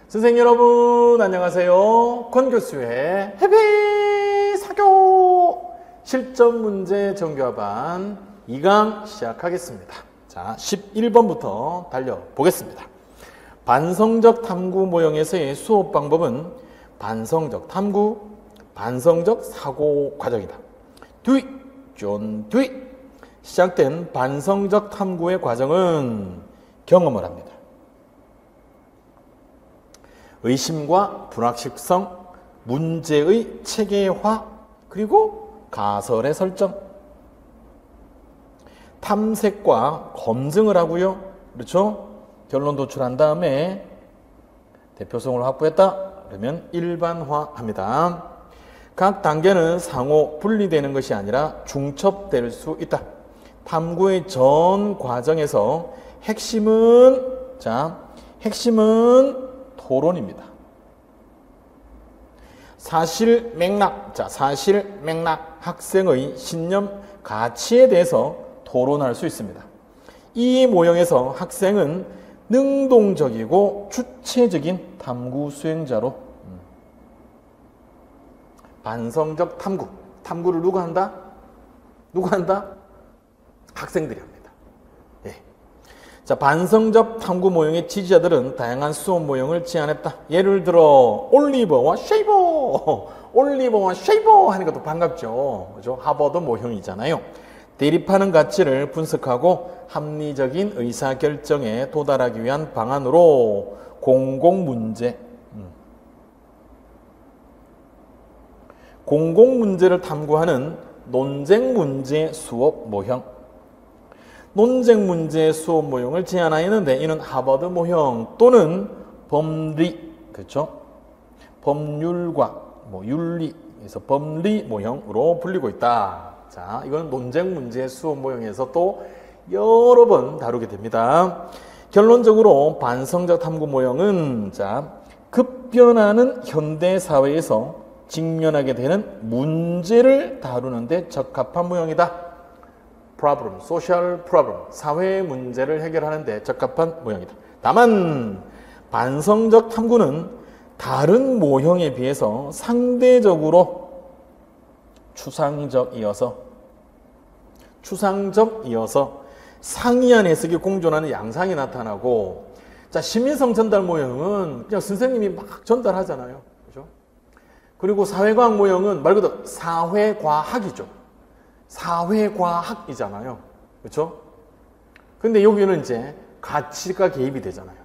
선생님 여러분 안녕하세요. 권 교수의 해피 사교 실전 문제 정교합반 2강 시작하겠습니다. 자, 11번부터 달려보겠습니다. 반성적 탐구 모형에서의 수업 방법은 반성적 탐구, 반성적 사고 과정이다. 뒤 시작된 반성적 탐구의 과정은 경험을 합니다. 의심과 불확실성, 문제의 체계화, 그리고 가설의 설정, 탐색과 검증을 하고요. 그렇죠? 결론 도출한 다음에 대표성을 확보했다. 그러면 일반화합니다. 각 단계는 상호 분리되는 것이 아니라 중첩될 수 있다. 탐구의 전 과정에서 핵심은 토론입니다. 사실 맥락, 학생의 신념, 가치에 대해서 토론할 수 있습니다. 이 모형에서 학생은 능동적이고 주체적인 탐구 수행자로 반성적 탐구를 누가 한다? 학생들이 합니다. 자, 반성적 탐구 모형의 지지자들은 다양한 수업 모형을 제안했다. 예를 들어 올리버와 쉐이버 하니까 또 반갑죠. 그죠? 하버드 모형이잖아요. 대립하는 가치를 분석하고 합리적인 의사결정에 도달하기 위한 방안으로 공공문제를 탐구하는 논쟁문제 수업 모형, 논쟁문제 수업 모형을 제안하였는데 이는 하버드 모형 또는 법리, 그렇죠? 법률과 윤리에서 법리 모형으로 불리고 있다. 자, 이건 논쟁문제 수업 모형에서 또 여러 번 다루게 됩니다. 결론적으로 반성적 탐구 모형은 급변하는 현대 사회에서 직면하게 되는 문제를 다루는 데 적합한 모형이다. social problem, 사회 문제를 해결하는 데 적합한 모형이다. 다만 반성적 탐구는 다른 모형에 비해서 상대적으로 추상적이어서 상이한 해석이 공존하는 양상이 나타나고, 자, 심리성 전달 모형은 그냥 선생님이 막 전달하잖아요. 그죠? 그리고 사회과학 모형은 말 그대로 사회과학이죠. 사회과학이잖아요. 그렇죠? 근데 여기는 이제 가치가 개입이 되잖아요.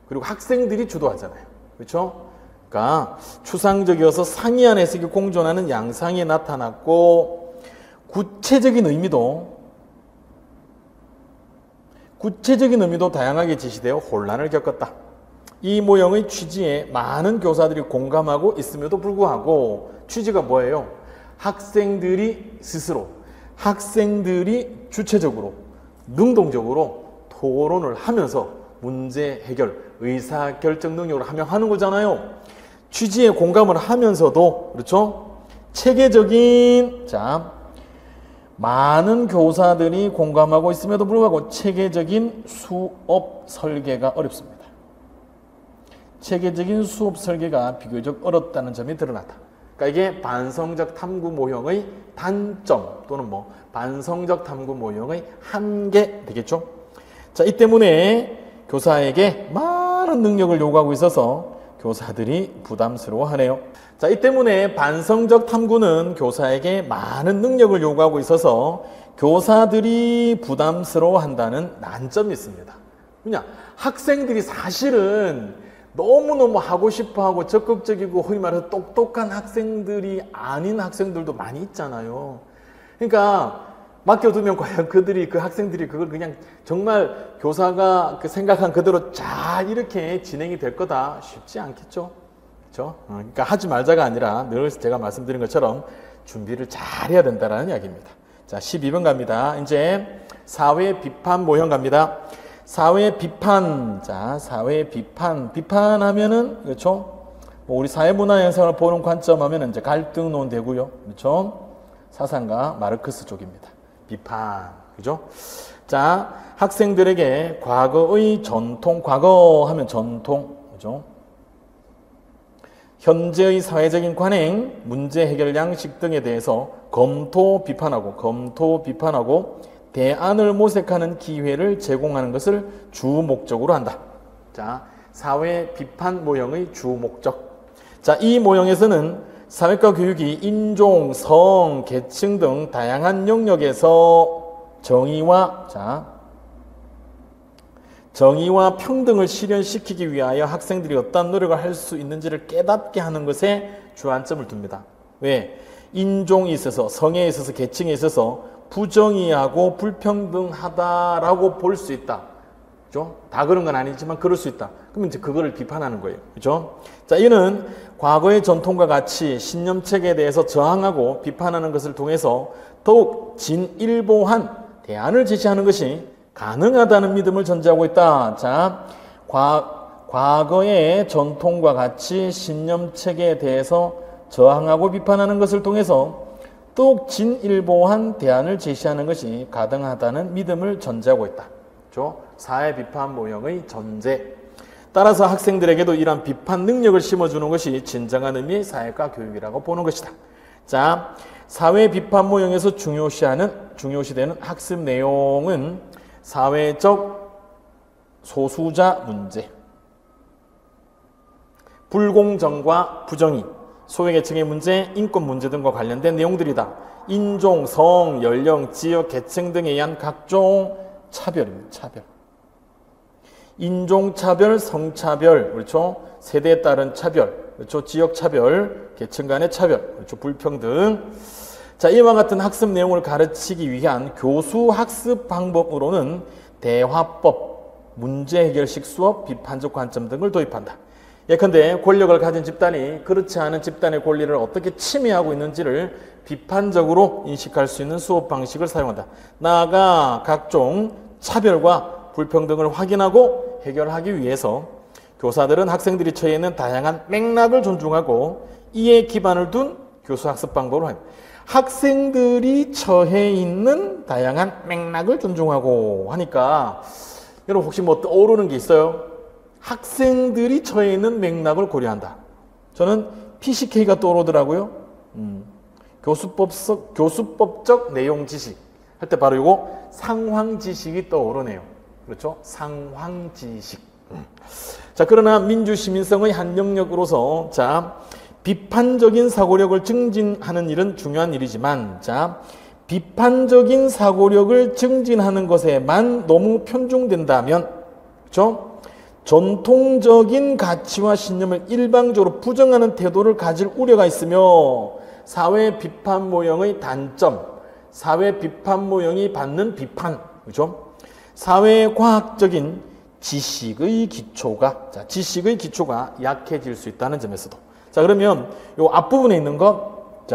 그리고 학생들이 주도하잖아요. 그렇죠? 그러니까 추상적이어서 상이한 해석이 공존하는 양상이 나타났고, 구체적인 의미도 다양하게 제시되어 혼란을 겪었다. 이 모형의 취지에 많은 교사들이 공감하고 있음에도 불구하고 취지가 뭐예요? 학생들이 주체적으로, 능동적으로 토론을 하면서 문제 해결, 의사결정 능력을 하는 거잖아요. 취지에 공감을 하면서도, 그렇죠? 체계적인, 많은 교사들이 공감하고 있음에도 불구하고 체계적인 수업 설계가 어렵습니다. 체계적인 수업 설계가 비교적 어렵다는 점이 드러났다. 그러니까 이게 반성적 탐구 모형의 단점 또는 반성적 탐구 모형의 한계 되겠죠. 자, 이 때문에 교사에게 많은 능력을 요구하고 있어서 교사들이 부담스러워하네요. 자, 이 때문에 반성적 탐구는 교사에게 많은 능력을 요구하고 있어서 교사들이 부담스러워한다는 난점이 있습니다. 그냥 학생들이 사실은 너무너무 하고 싶어하고 적극적이고 흔히 말해서 똑똑한 학생들이 아닌 학생들도 많이 있잖아요. 그러니까 맡겨두면 과연 그 학생들이 그걸 그냥 정말 교사가 생각한 그대로 잘 이렇게 진행이 될 거다 쉽지 않겠죠. 그렇죠? 그러니까 하지 말자가 아니라 늘 제가 말씀드린 것처럼 준비를 잘 해야 된다는 이야기입니다. 자, 12번 갑니다. 이제 사회 비판 모형 갑니다. 사회 비판. 자, 사회 비판하면은, 그렇죠? 우리 사회문화 현상을 보는 관점 하면은 이제 갈등론 되고요. 그렇죠? 사상가 마르크스 쪽입니다. 비판. 그죠? 자, 학생들에게 과거의 전통, 과거 하면 전통, 그죠? 현재의 사회적인 관행, 문제 해결 양식 등에 대해서 검토 비판하고 대안을 모색하는 기회를 제공하는 것을 주 목적으로 한다. 자, 사회 비판 모형의 주 목적. 자, 이 모형에서는 사회과 교육이 인종, 성, 계층 등 다양한 영역에서 정의와 평등을 실현시키기 위하여 학생들이 어떤 노력을 할 수 있는지를 깨닫게 하는 것에 주안점을 둡니다. 왜? 인종에 있어서, 성에 있어서, 계층에 있어서 부정의하고 불평등하다라고 볼 수 있다. 그죠? 다 그런 건 아니지만 그럴 수 있다. 그러면 이제 그거를 비판하는 거예요. 그죠? 자, 이는 과거의 전통과 가치, 신념책에 대해서 저항하고 비판하는 것을 통해서 더욱 진일보한 대안을 제시하는 것이 가능하다는 믿음을 전제하고 있다. 자, 과거의 전통과 가치, 신념책에 대해서 저항하고 비판하는 것을 통해서 더욱 진일보한 대안을 제시하는 것이 가능하다는 믿음을 전제하고 있다. 사회 비판 모형의 전제. 따라서 학생들에게도 이러한 비판 능력을 심어주는 것이 진정한 의미의 사회과 교육이라고 보는 것이다. 자, 사회 비판 모형에서 중요시되는 학습 내용은 사회적 소수자 문제, 불공정과 부정의, 소외계층의 문제, 인권 문제 등과 관련된 내용들이다. 인종, 성, 연령, 지역, 계층 등에 의한 각종 차별입니다. 차별. 인종차별, 성차별, 그렇죠? 세대에 따른 차별, 그렇죠? 지역차별, 계층 간의 차별, 그렇죠? 불평등. 자, 이와 같은 학습 내용을 가르치기 위한 교수 학습 방법으로는 대화법, 문제 해결식 수업, 비판적 관점 등을 도입한다. 예컨대 권력을 가진 집단이 그렇지 않은 집단의 권리를 어떻게 침해하고 있는지를 비판적으로 인식할 수 있는 수업 방식을 사용한다. 나아가 각종 차별과 불평등을 확인하고 해결하기 위해서 교사들은 학생들이 처해 있는 다양한 맥락을 존중하고 이에 기반을 둔 교수 학습 방법으로 합니다. 학생들이 처해 있는 다양한 맥락을 존중하고 하니까 여러분 혹시 뭐 떠오르는 게 있어요? 학생들이 처해 있는 맥락을 고려한다. 저는 PCK가 떠오르더라고요. 교수법적 내용 지식 할 때 바로 이거 상황 지식이 떠오르네요. 그렇죠? 상황 지식. 자, 그러나 민주 시민성의 한 영역으로서 비판적인 사고력을 증진하는 일은 중요한 일이지만 비판적인 사고력을 증진하는 것에만 너무 편중된다면 그렇죠? 전통적인 가치와 신념을 일방적으로 부정하는 태도를 가질 우려가 있으며 사회 비판 모형의 단점, 사회 비판 모형이 받는 비판, 그죠? 사회과학적인 지식의 기초가 약해질 수 있다는 점에서도. 자, 그러면 요 앞부분에 있는 것,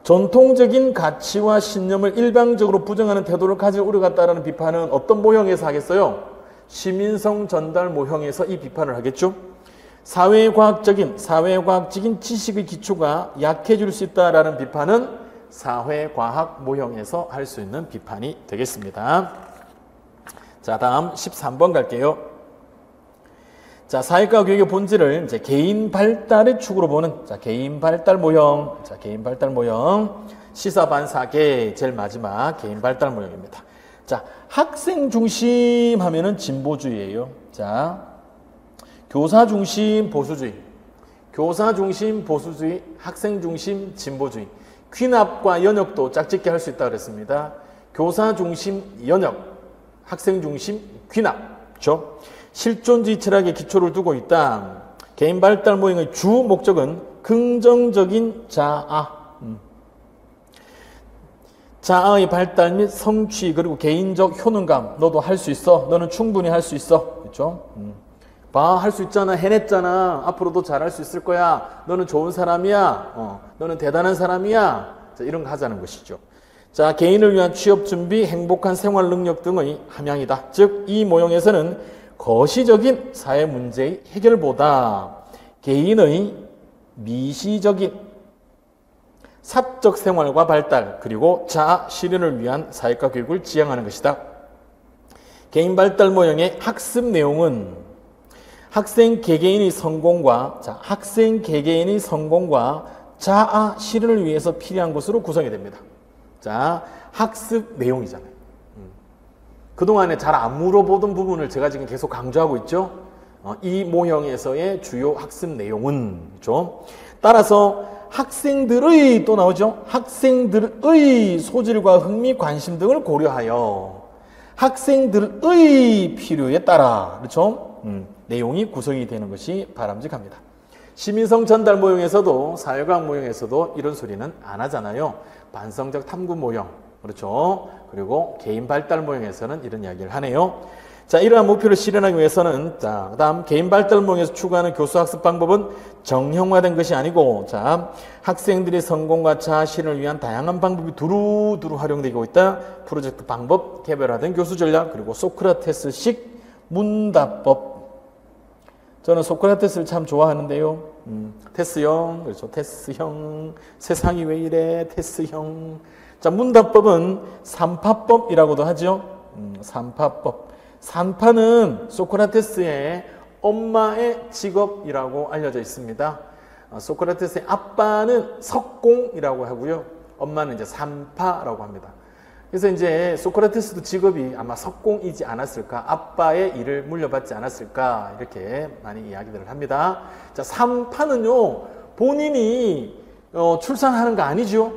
전통적인 가치와 신념을 일방적으로 부정하는 태도를 가질 우려가 있다는 비판은 어떤 모형에서 하겠어요? 시민성 전달 모형에서 이 비판을 하겠죠. 사회과학적인 지식의 기초가 약해질 수 있다라는 비판은 사회과학 모형에서 할 수 있는 비판이 되겠습니다. 자, 다음 13번 갈게요. 자, 사회과 교육의 본질을 이제 개인 발달의 축으로 보는 개인 발달 모형. 개인 발달 모형. 시사반사계 제일 마지막 개인 발달 모형입니다. 자, 학생 중심 하면은 진보주의예요. 자, 교사 중심 보수주의. 교사 중심 보수주의, 학생 중심 진보주의. 귀납과 연역도 짝짓기 할 수 있다고 그랬습니다. 교사 중심 연역, 학생 중심 귀납. 그렇죠? 실존주의 철학의 기초를 두고 있다. 개인 발달 모형의 주 목적은 긍정적인 자아의 발달 및 성취 그리고 개인적 효능감. 너도 할 수 있어. 너는 충분히 할 수 있어. 그렇죠? 봐, 할 수 있잖아. 해냈잖아. 앞으로도 잘할 수 있을 거야. 너는 좋은 사람이야. 너는 대단한 사람이야. 자, 이런 거 하자는 것이죠. 자, 개인을 위한 취업 준비, 행복한 생활 능력 등의 함양이다. 즉, 이 모형에서는 거시적인 사회 문제의 해결보다 개인의 미시적인 사적 생활과 발달 그리고 자아 실현을 위한 사회과 교육을 지향하는 것이다. 개인 발달 모형의 학습 내용은 학생 개개인의 성공과 학생 개개인의 성공과 자아 실현을 위해서 필요한 것으로 구성이 됩니다. 자, 학습 내용이잖아요. 그동안에 잘 안 물어보던 부분을 제가 지금 계속 강조하고 있죠. 이 모형에서의 주요 학습 내용은 따라서 학생들의 또 나오죠. 학생들의 소질과 흥미, 관심 등을 고려하여 학생들의 필요에 따라 그렇죠? 내용이 구성이 되는 것이 바람직합니다. 시민성 전달 모형에서도 사회과학 모형에서도 이런 소리는 안 하잖아요. 반성적 탐구 모형 그렇죠. 그리고 개인 발달 모형에서는 이런 이야기를 하네요. 자, 이러한 목표를 실현하기 위해서는 그 다음 개인 발달 모형에서 추구하는 교수 학습 방법은 정형화된 것이 아니고 학생들의 성공과 자아 실현을 위한 다양한 방법이 두루두루 활용되고 있다. 프로젝트 방법, 개별화된 교수 전략, 그리고 소크라테스식 문답법. 저는 소크라테스를 참 좋아하는데요. 테스형, 그렇죠. 테스형, 세상이 왜 이래, 테스형. 자, 문답법은 삼파법이라고도 하죠. 삼파법. 산파는 소크라테스의 엄마의 직업이라고 알려져 있습니다. 소크라테스의 아빠는 석공이라고 하고요. 엄마는 이제 산파라고 합니다. 그래서 이제 소크라테스도 직업이 아마 석공이지 않았을까, 아빠의 일을 물려받지 않았을까, 이렇게 많이 이야기들을 합니다. 자, 산파는요, 본인이 출산하는 거 아니죠.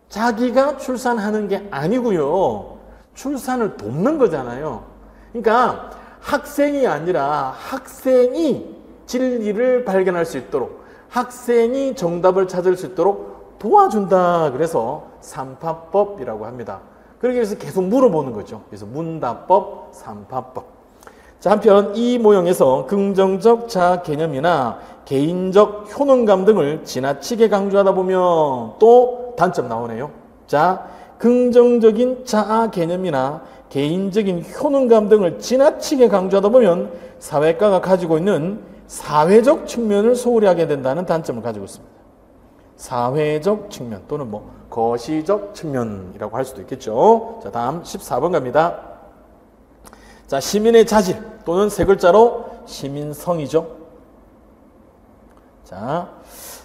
자기가 출산하는 게 아니고요. 출산을 돕는 거잖아요. 그러니까 학생이 아니라 학생이 진리를 발견할 수 있도록, 학생이 정답을 찾을 수 있도록 도와준다. 그래서 삼파법이라고 합니다. 그러기 위해서 계속 물어보는 거죠. 그래서 문답법, 삼파법. 자, 한편 이 모형에서 긍정적 자아 개념이나 개인적 효능감 등을 지나치게 강조하다 보면 또 단점 나오네요. 자, 긍정적인 자아 개념이나 개인적인 효능감 등을 지나치게 강조하다 보면 사회과가 가지고 있는 사회적 측면을 소홀히 하게 된다는 단점을 가지고 있습니다. 사회적 측면 또는 거시적 측면이라고 할 수도 있겠죠. 자, 다음 14번 갑니다. 자, 시민의 자질 또는 세 글자로 시민성이죠. 자,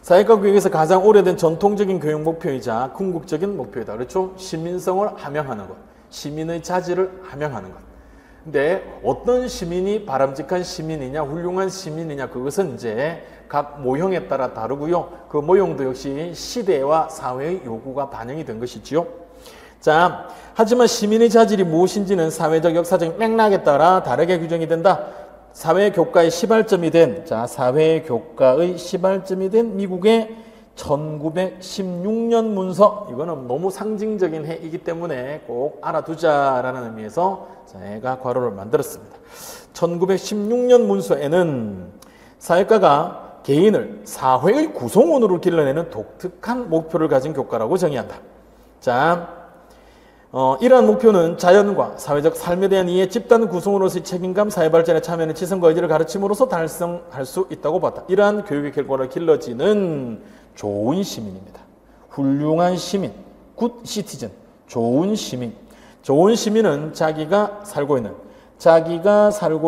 사회과 교육에서 가장 오래된 전통적인 교육 목표이자 궁극적인 목표이다. 그렇죠? 시민성을 함양하는 것. 시민의 자질을 함양하는 것. 근데 어떤 시민이 바람직한 시민이냐, 훌륭한 시민이냐, 그것은 이제 각 모형에 따라 다르고요. 그 모형도 역시 시대와 사회의 요구가 반영이 된 것이지요. 자, 하지만 시민의 자질이 무엇인지는 사회적, 역사적 맥락에 따라 다르게 규정이 된다. 사회교과의 시발점이 된, 사회교과의 시발점이 된 미국의 1916년 문서, 이거는 너무 상징적인 해이기 때문에 꼭 알아두자라는 의미에서 제가 괄호를 만들었습니다. 1916년 문서에는 사회과가 개인을 사회의 구성원으로 길러내는 독특한 목표를 가진 교과라고 정의한다. 자, 이러한 목표는 자연과 사회적 삶에 대한 이해, 집단 구성으로서의 책임감, 사회발전에 참여하는 지성과 의지를 가르침으로써 달성할 수 있다고 봤다. 이러한 교육의 결과로 길러지는 좋은 시민입니다. 훌륭한 시민, 굿 시티즌, 좋은 시민. 좋은 시민은 자기가 살고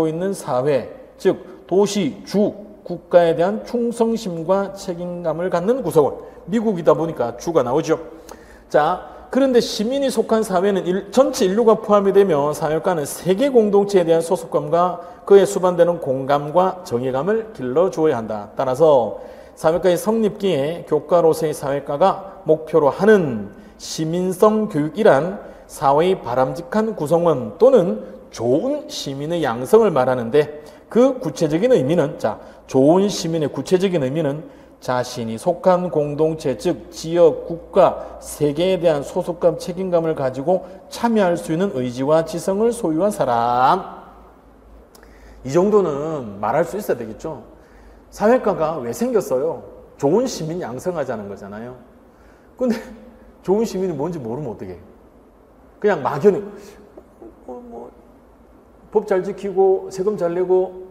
있는 사회, 즉 도시, 주, 국가에 대한 충성심과 책임감을 갖는 구성원. 미국이다 보니까 주가 나오죠. 자, 그런데 시민이 속한 사회는 전체 인류가 포함이 되며 사회과는 세계 공동체에 대한 소속감과 그에 수반되는 공감과 정의감을 길러주어야 한다. 따라서 사회과의 성립기에 교과로서의 사회과가 목표로 하는 시민성 교육이란 사회의 바람직한 구성원 또는 좋은 시민의 양성을 말하는데 그 구체적인 의미는, 좋은 시민의 구체적인 의미는 자신이 속한 공동체, 즉 지역, 국가, 세계에 대한 소속감, 책임감을 가지고 참여할 수 있는 의지와 지성을 소유한 사람. 이 정도는 말할 수 있어야 되겠죠. 사회과가 왜 생겼어요? 좋은 시민 양성하자는 거잖아요. 근데 좋은 시민이 뭔지 모르면 어떡해? 그냥 막연히 법 잘 지키고 세금 잘 내고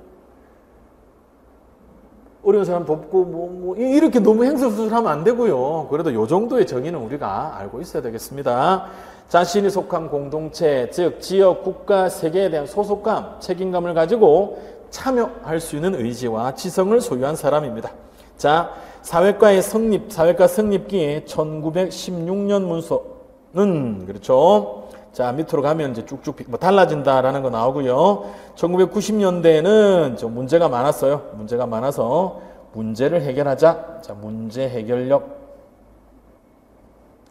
어려운 사람 돕고 이렇게 너무 행설수설하면 안 되고요. 그래도 이 정도의 정의는 우리가 알고 있어야 되겠습니다. 자신이 속한 공동체, 즉 지역, 국가, 세계에 대한 소속감, 책임감을 가지고 참여할 수 있는 의지와 지성을 소유한 사람입니다. 자, 사회과 성립기에 1916년 문서는 그렇죠. 자, 밑으로 가면 이제 쭉쭉 뭐 달라진다라는 거 나오고요. 1990년대에는 좀 문제가 많았어요. 문제가 많아서 문제를 해결하자. 자, 문제 해결력.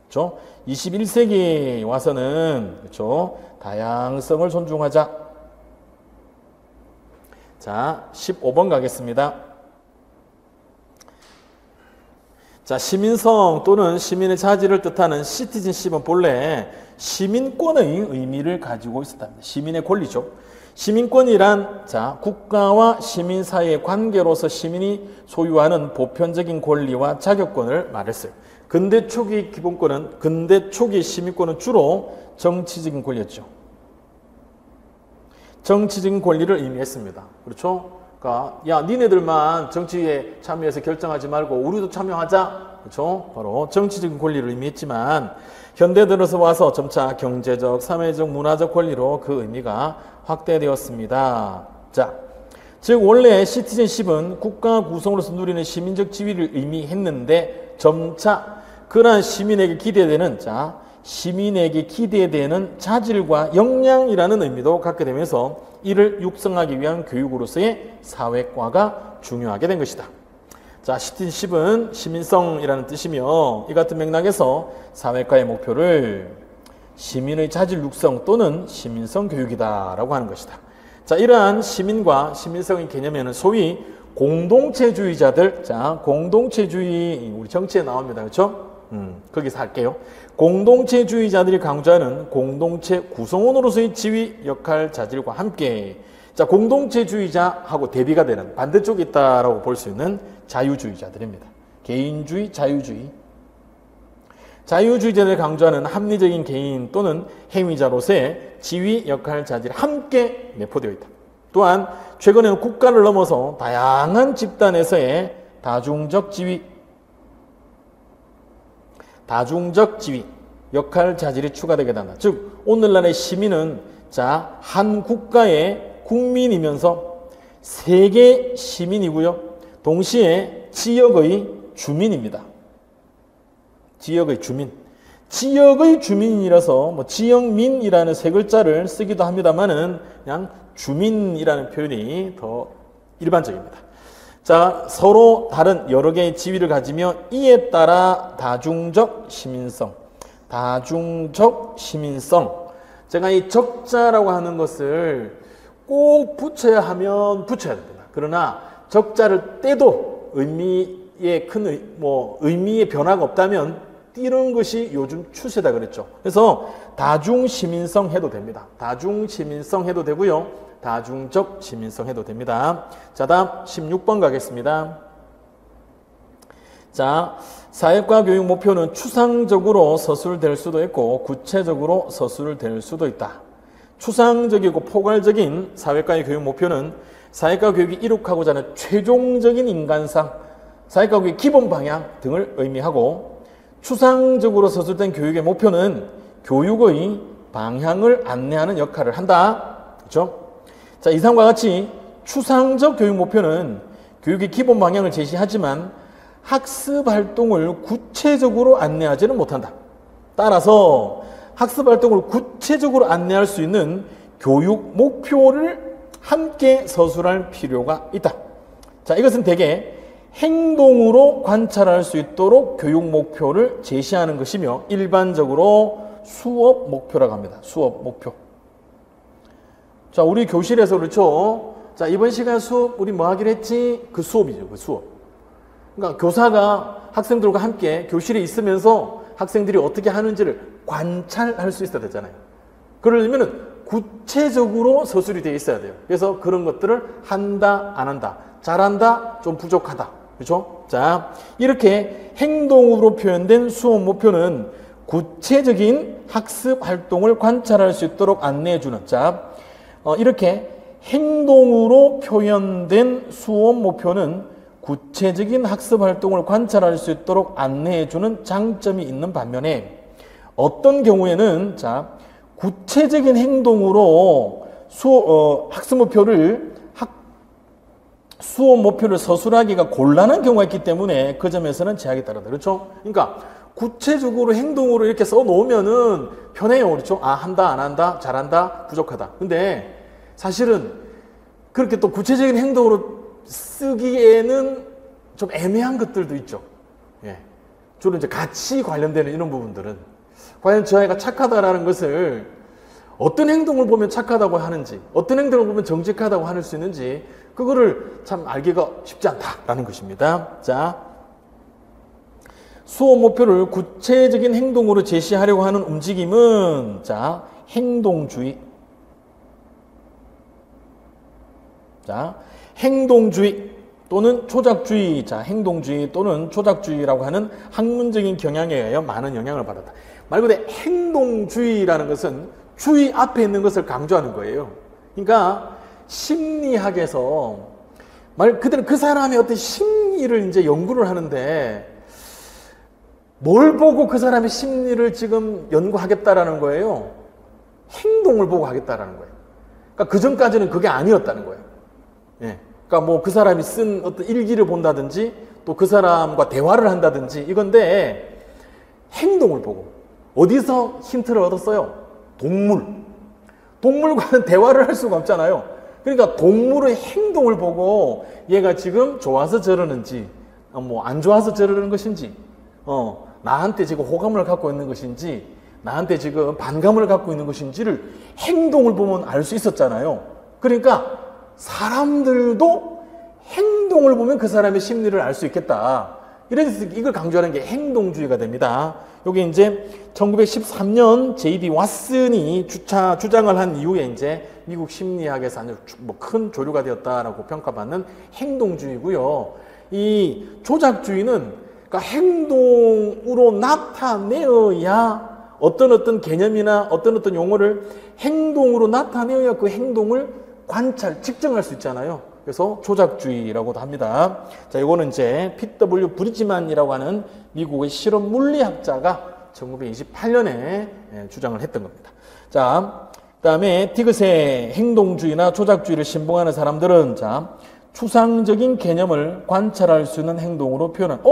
그렇죠? 21세기에 와서는 그렇죠? 다양성을 존중하자. 자, 15번 가겠습니다. 자, 시민성 또는 시민의 자질을 뜻하는 시티즌십은 본래 시민권의 의미를 가지고 있었답니다. 시민의 권리죠. 시민권이란 자, 국가와 시민 사이의 관계로서 시민이 소유하는 보편적인 권리와 자격권을 말했어요. 근대 초기 시민권은 주로 정치적인 권리였죠. 정치적인 권리를 의미했습니다. 그렇죠? 그러니까 야, 니네들만 정치에 참여해서 결정하지 말고 우리도 참여하자. 그렇죠? 바로 정치적인 권리를 의미했지만 현대 들어서 와서 점차 경제적, 사회적, 문화적 권리로 그 의미가 확대되었습니다. 자, 즉 원래 시티즌십은 국가 구성으로서 누리는 시민적 지위를 의미했는데 점차 그러한 시민에게 기대되는 자질과 역량이라는 의미도 갖게 되면서 이를 육성하기 위한 교육으로서의 사회과가 중요하게 된 것이다. 자, 시티즌십은 시민성이라는 뜻이며 이 같은 맥락에서 사회과의 목표를 시민의 자질 육성 또는 시민성 교육이다라고 하는 것이다. 자, 이러한 시민과 시민성의 개념에는 소위 공동체주의자들, 자, 공동체주의 우리 정치에 나옵니다. 그렇죠? 거기서 할게요. 공동체주의자들이 강조하는 공동체 구성원으로서의 지위, 역할, 자질과 함께 자, 공동체주의자하고 대비가 되는 반대쪽에 있다라고 볼 수 있는 자유주의자들입니다. 개인주의, 자유주의. 자유주의자들이 강조하는 합리적인 개인 또는 행위자로서의 지위, 역할, 자질이 함께 내포되어 있다. 또한 최근에는 국가를 넘어서 다양한 집단에서의 다중적 지위, 역할, 자질이 추가되게 된다. 즉 오늘날의 시민은 자, 한 국가의 국민이면서 세계 시민이고요. 동시에 지역의 주민입니다. 지역의 주민. 지역의 주민이라서 뭐 지역민이라는 세 글자를 쓰기도 합니다만은 그냥 주민이라는 표현이 더 일반적입니다. 자, 서로 다른 여러 개의 지위를 가지며 이에 따라 다중적 시민성. 제가 이 적자라고 하는 것을 꼭 붙여야 하면 붙여야 됩니다. 그러나 적자를 떼도 의미의 의미의 변화가 없다면 띄는 것이 요즘 추세다 그랬죠. 그래서 다중시민성 해도 됩니다. 다중시민성 해도 되고요. 다중적 시민성 해도 됩니다. 자, 다음 16번 가겠습니다. 자, 사회과 교육 목표는 추상적으로 서술될 수도 있고 구체적으로 서술될 수도 있다. 추상적이고 포괄적인 사회과의 교육 목표는 사회과 교육이 이룩하고자 하는 최종적인 인간상, 사회과 교육의 기본 방향 등을 의미하고 추상적으로 서술된 교육의 목표는 교육의 방향을 안내하는 역할을 한다. 그렇죠? 자, 이상과 같이 추상적 교육 목표는 교육의 기본 방향을 제시하지만 학습 활동을 구체적으로 안내하지는 못한다. 따라서 학습 활동을 구체적으로 안내할 수 있는 교육 목표를 함께 서술할 필요가 있다. 자, 이것은 대개 행동으로 관찰할 수 있도록 교육 목표를 제시하는 것이며 일반적으로 수업 목표라고 합니다. 수업 목표. 자, 우리 교실에서 그렇죠. 자, 이번 시간 수업 우리 뭐 하기로 했지? 그 수업이죠. 그 수업. 그러니까 교사가 학생들과 함께 교실에 있으면서 학생들이 어떻게 하는지를 관찰할 수 있어야 되잖아요. 그러려면 구체적으로 서술이 되어 있어야 돼요. 그래서 그런 것들을 한다, 안 한다, 잘한다, 좀 부족하다. 그렇죠? 자, 이렇게 행동으로 표현된 수업 목표는 구체적인 학습 활동을 관찰할 수 있도록 안내해주는 자, 이렇게 행동으로 표현된 수업 목표는 구체적인 학습 활동을 관찰할 수 있도록 안내해주는 장점이 있는 반면에 어떤 경우에는 자, 구체적인 행동으로 학습 목표를 수업 목표를 서술하기가 곤란한 경우가 있기 때문에 그 점에서는 제약이 따른다. 그렇죠? 그러니까 구체적으로 행동으로 이렇게 써 놓으면은 편해요. 그렇죠? 아, 한다, 안 한다, 잘한다, 부족하다. 근데 사실은 그렇게 또 구체적인 행동으로 쓰기에는 좀 애매한 것들도 있죠. 예. 주로 이제 가치 관련되는 이런 부분들은 과연 저 아이가 착하다라는 것을 어떤 행동을 보면 착하다고 하는지, 어떤 행동을 보면 정직하다고 할 수 있는지, 그거를 참 알기가 쉽지 않다라는 것입니다. 자, 수업 목표를 구체적인 행동으로 제시하려고 하는 움직임은, 자, 행동주의. 자, 행동주의 또는 조작주의. 자, 행동주의 또는 조작주의라고 하는 학문적인 경향에 의하여 많은 영향을 받았다. 말 그대로 행동주의라는 것은 주의 앞에 있는 것을 강조하는 거예요. 그러니까 심리학에서 말 그대로 그 사람의 어떤 심리를 이제 연구를 하는데 뭘 보고 그 사람의 심리를 지금 연구하겠다라는 거예요? 행동을 보고 하겠다라는 거예요. 그러니까 그 전까지는 그게 아니었다는 거예요. 예. 그러니까 뭐 그 사람이 쓴 어떤 일기를 본다든지 또 그 사람과 대화를 한다든지 이건데 행동을 보고 어디서 힌트를 얻었어요? 동물. 동물과는 대화를 할 수가 없잖아요. 그러니까 동물의 행동을 보고 얘가 지금 좋아서 저러는지 뭐 안 좋아서 저러는 것인지 나한테 지금 호감을 갖고 있는 것인지 나한테 지금 반감을 갖고 있는 것인지를 행동을 보면 알 수 있었잖아요. 그러니까 사람들도 행동을 보면 그 사람의 심리를 알 수 있겠다. 이래서 이걸 강조하는 게 행동주의가 됩니다. 여기 이제 1913년 J.D. 왓슨이 주장을 한 이후에 이제 미국 심리학에서 아주 큰 조류가 되었다라고 평가받는 행동주의고요. 이 조작주의는 그러니까 행동으로 나타내어야 어떤 개념이나 어떤 용어를 행동으로 나타내어야 그 행동을 관찰, 측정할 수 있잖아요. 그래서 조작주의라고도 합니다. 자, 이거는 이제 P.W. 브리지만이라고 하는 미국의 실험 물리학자가 1928년에 주장을 했던 겁니다. 자, 그다음에 디귿의 행동주의나 조작주의를 신봉하는 사람들은 자, 추상적인 개념을 관찰할 수 있는 행동으로 표현한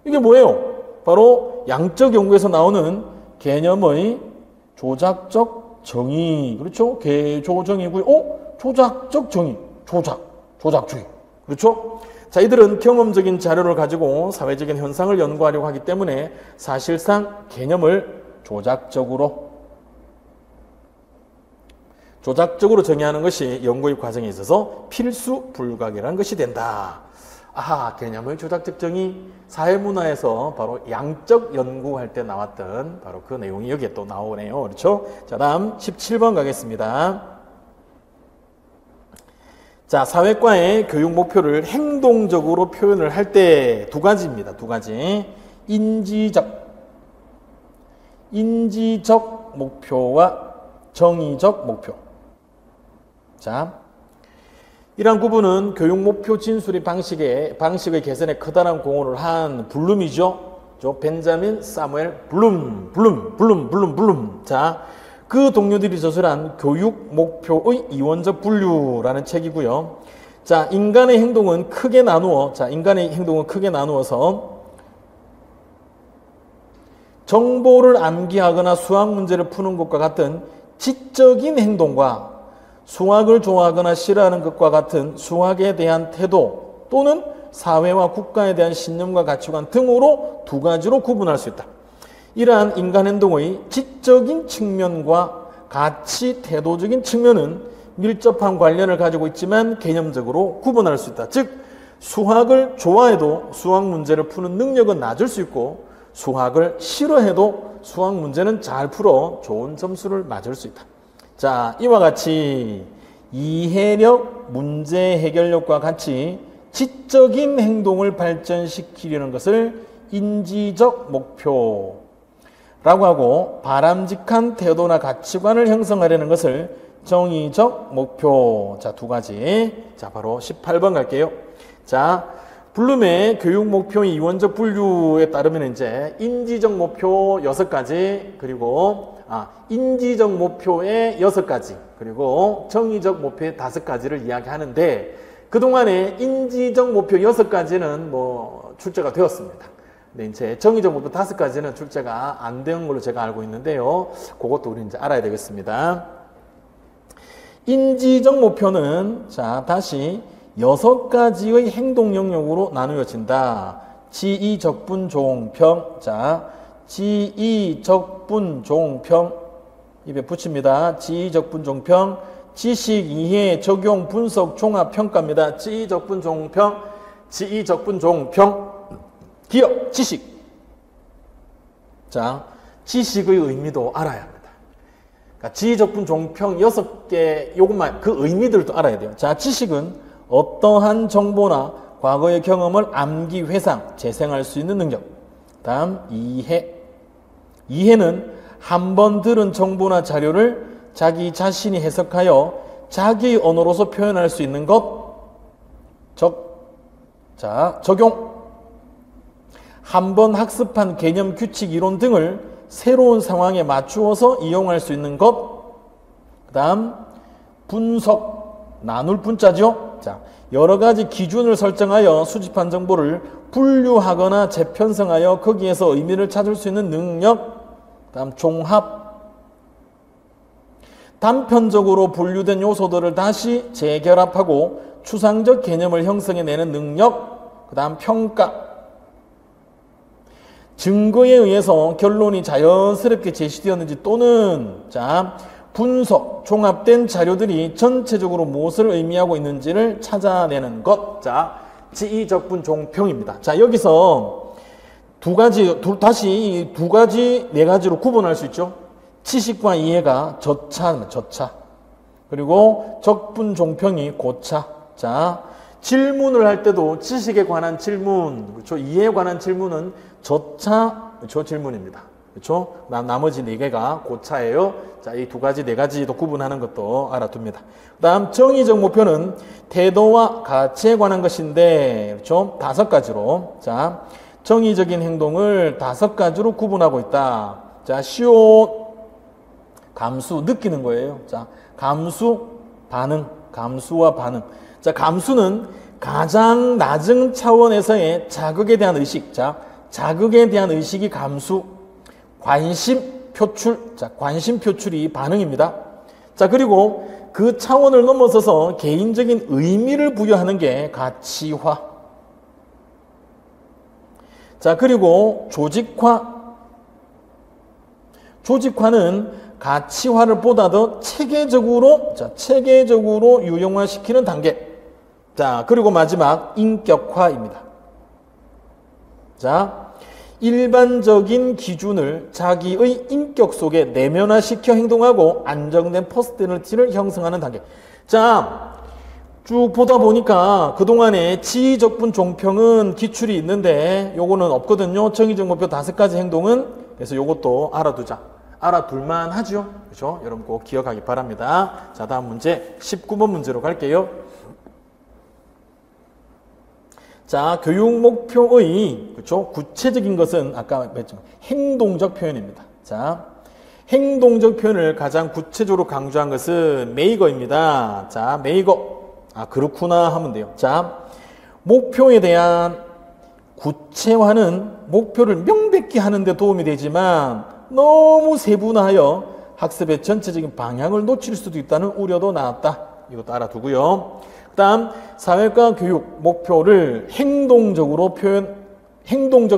이게 뭐예요? 바로 양적 연구에서 나오는 개념의 조작적 정의. 그렇죠? 개조정이고요. 조작적 정의. 조작주의. 그렇죠? 자, 이들은 경험적인 자료를 가지고 사회적인 현상을 연구하려고 하기 때문에 사실상 개념을 조작적으로 정의하는 것이 연구의 과정에 있어서 필수 불가결한 것이 된다. 아하, 개념의 조작적 정의, 사회문화에서 바로 양적 연구할 때 나왔던 바로 그 내용이 여기에 또 나오네요. 그렇죠? 자, 다음 17번 가겠습니다. 자, 사회과의 교육 목표를 행동적으로 표현을 할 때 두 가지입니다. 두 가지. 인지적 목표와 정의적 목표. 자, 이러한 구분은 교육 목표 진술의 방식의 개선에 커다란 공헌을 한 블룸이죠. 벤자민 사무엘 블룸. 자, 그 동료들이 저술한 교육 목표의 이원적 분류라는 책이고요. 자, 인간의 행동은 크게 나누어서 정보를 암기하거나 수학 문제를 푸는 것과 같은 지적인 행동과 수학을 좋아하거나 싫어하는 것과 같은 수학에 대한 태도 또는 사회와 국가에 대한 신념과 가치관 등으로 두 가지로 구분할 수 있다. 이러한 인간 행동의 지적인 측면과 가치 태도적인 측면은 밀접한 관련을 가지고 있지만 개념적으로 구분할 수 있다. 즉, 수학을 좋아해도 수학 문제를 푸는 능력은 낮을 수 있고 수학을 싫어해도 수학 문제는 잘 풀어 좋은 점수를 맞을 수 있다. 자, 이와 같이 이해력, 문제 해결력과 같이 지적인 행동을 발전시키려는 것을 인지적 목표라고 하고 바람직한 태도나 가치관을 형성하려는 것을 정의적 목표. 자, 두 가지. 자, 바로 18번 갈게요. 자, 블룸의 교육 목표의 이원적 분류에 따르면 이제 인지적 목표 6가지, 그리고 인지적 목표의 6가지, 그리고 정의적 목표의 5가지를 이야기하는데, 그동안에 인지적 목표 6가지는 뭐 출제가 되었습니다. 근데 이제 정의적 목표 5가지는 출제가 안 된 걸로 제가 알고 있는데요. 그것도 우리 이제 알아야 되겠습니다. 인지적 목표는 자, 다시 6가지의 행동 영역으로 나누어진다. 지의적분종평. 자, 지의적분종평. 입에 붙입니다. 지의적분종평. 지식, 이해, 적용, 분석, 종합, 평가입니다. 지의적분종평. 지의적분종평. 기억, 지식. 자, 지식의 의미도 알아야 합니다. 그러니까 지의적분종평 6개, 요것만, 그 의미들도 알아야 돼요. 자, 지식은 어떠한 정보나 과거의 경험을 암기, 회상, 재생할 수 있는 능력. 다음, 이해. 이해는 한 번 들은 정보나 자료를 자기 자신이 해석하여 자기 언어로서 표현할 수 있는 것. 자, 적용. 한 번 학습한 개념, 규칙, 이론 등을 새로운 상황에 맞추어서 이용할 수 있는 것. 그 다음, 분석. 나눌 분자죠. 자, 여러 가지 기준을 설정하여 수집한 정보를 분류하거나 재편성하여 거기에서 의미를 찾을 수 있는 능력. 그 다음, 종합. 단편적으로 분류된 요소들을 다시 재결합하고 추상적 개념을 형성해내는 능력. 그 다음, 평가. 증거에 의해서 결론이 자연스럽게 제시되었는지 또는 자, 분석, 종합된 자료들이 전체적으로 무엇을 의미하고 있는지를 찾아내는 것. 자, 지의적분종평입니다. 자, 여기서 다시 두 가지, 네 가지로 구분할 수 있죠. 지식과 이해가 저차. 그리고 적분종평이 고차. 자, 질문을 할 때도 지식에 관한 질문, 그렇죠? 이해에 관한 질문은 저차, 그렇죠? 질문입니다. 그렇죠? 나머지 4개가 고차예요. 자, 이 2가지, 4가지도 구분하는 것도 알아둡니다. 그 다음, 정의적 목표는 태도와 가치에 관한 것인데, 그렇죠? 5가지로. 자, 정의적인 행동을 5가지로 구분하고 있다. 자, 시오, 감수, 느끼는 거예요. 자, 감수, 반응, 감수와 반응. 자, 감수는 가장 낮은 차원에서의 자극에 대한 의식. 자, 자극에 대한 의식이 감수. 관심 표출. 자, 관심 표출이 반응입니다. 자, 그리고 그 차원을 넘어서서 개인적인 의미를 부여하는 게 가치화. 자, 그리고 조직화. 조직화는 가치화를 보다 더 체계적으로 유형화시키는 단계. 자, 그리고 마지막 인격화입니다. 자, 일반적인 기준을 자기의 인격 속에 내면화시켜 행동하고 안정된 퍼스널리티를 형성하는 단계. 자, 쭉 보다 보니까 그동안에 지의적분종평은 기출이 있는데 요거는 없거든요. 정의적 목표 5가지 행동은. 그래서 요것도 알아두자. 알아둘만 하죠. 그렇죠? 여러분 꼭 기억하기 바랍니다. 자, 다음 문제 19번 문제로 갈게요. 자, 교육 목표의 그렇죠? 구체적인 것은 아까 말했지만 행동적 표현입니다. 자, 행동적 표현을 가장 구체적으로 강조한 것은 메이거입니다. 자, 메이거. 아, 그렇구나 하면 돼요. 자, 목표에 대한 구체화는 목표를 명백히 하는 데 도움이 되지만 너무 세분화하여 학습의 전체적인 방향을 놓칠 수도 있다는 우려도 나왔다. 이것도 알아두고요. 그 다음, 사회과 교육 목표를 행동적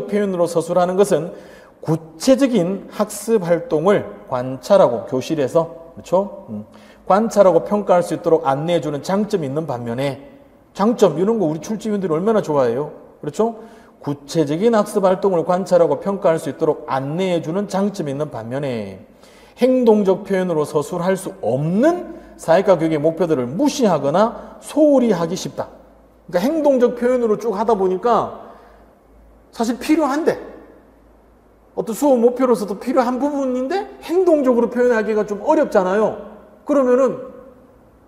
표현으로 서술하는 것은 구체적인 학습 활동을 관찰하고 교실에서, 그렇죠? 관찰하고 평가할 수 있도록 안내해주는 장점이 있는 반면에, 장점, 이런 거 우리 출제위원들이 얼마나 좋아해요? 그렇죠? 구체적인 학습 활동을 관찰하고 평가할 수 있도록 안내해주는 장점이 있는 반면에 행동적 표현으로 서술할 수 없는 사회과 교육의 목표들을 무시하거나 소홀히 하기 쉽다. 그러니까 행동적 표현으로 쭉 하다 보니까 사실 필요한데 어떤 수업 목표로서도 필요한 부분인데 행동적으로 표현하기가 좀 어렵잖아요. 그러면은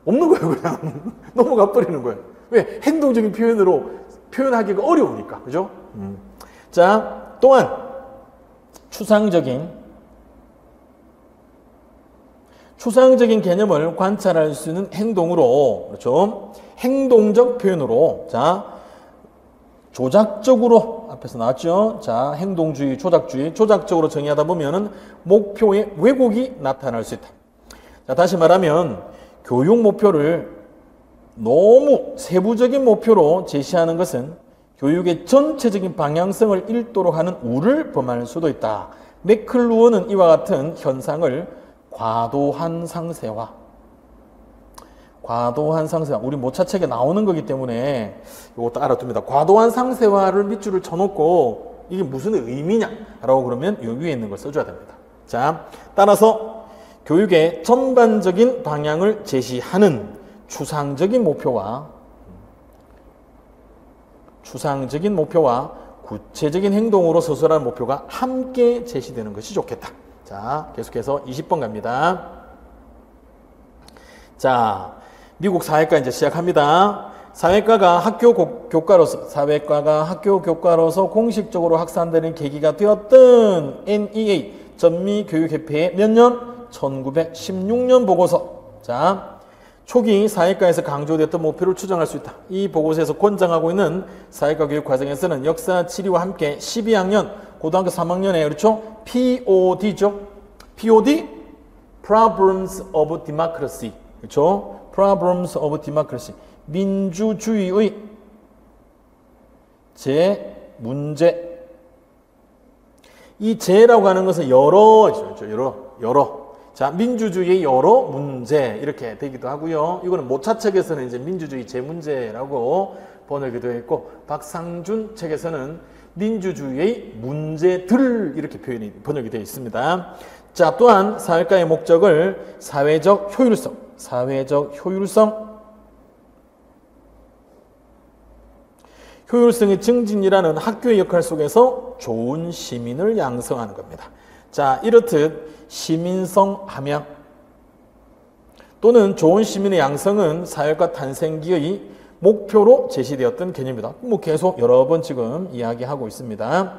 없는 거예요. 그냥 넘어가 버리는 거예요. 왜? 행동적인 표현으로 표현하기가 어려우니까. 그죠? 자, 또한 추상적인 개념을 관찰할 수 있는 행동으로, 그렇죠? 행동적 표현으로, 자, 조작적으로, 앞에서 나왔죠? 자, 행동주의, 조작주의, 조작적으로 정의하다 보면은 목표의 왜곡이 나타날 수 있다. 자, 다시 말하면 교육 목표를 너무 세부적인 목표로 제시하는 것은 교육의 전체적인 방향성을 잃도록 하는 우를 범할 수도 있다. 매클루어는 이와 같은 현상을 과도한 상세화, 우리 모차책에 나오는 거기 때문에 이것도 알아둡니다. 과도한 상세화를 밑줄을 쳐놓고 이게 무슨 의미냐라고 그러면 여기 위에 있는 걸 써줘야 됩니다. 자, 따라서 교육의 전반적인 방향을 제시하는 추상적인 목표와 구체적인 행동으로 서술하는 목표가 함께 제시되는 것이 좋겠다. 자, 계속해서 20번 갑니다. 자, 미국 사회과 이제 시작합니다. 사회과가 학교 교과로서 공식적으로 확산되는 계기가 되었던 NEA, 전미교육협회의 몇 년? 1916년 보고서. 자, 초기 사회과에서 강조됐던 목표를 추정할 수 있다. 이 보고서에서 권장하고 있는 사회과 교육 과정에서는 역사 지리와 함께 12학년, 고등학교 3학년에 그렇죠? POD죠. POD? Problems of Democracy. 그렇죠? Problems of Democracy. 민주주의의 문제. 이 제라고 하는 것은 여러. 자, 민주주의의 여러 문제 이렇게 되기도 하고요. 이거는 모차책에서는 이제 민주주의 제문제라고 번역이 되어 있고, 박상준 책에서는 민주주의의 문제들 이렇게 번역이 되어 있습니다. 자, 또한 사회과의 목적을 사회적 효율성의 증진이라는 학교의 역할 속에서 좋은 시민을 양성하는 겁니다. 자, 이렇듯 시민성 함양 또는 좋은 시민의 양성은 사회과 탄생기의 목표로 제시되었던 개념이다. 뭐 계속 여러 번 지금 이야기하고 있습니다.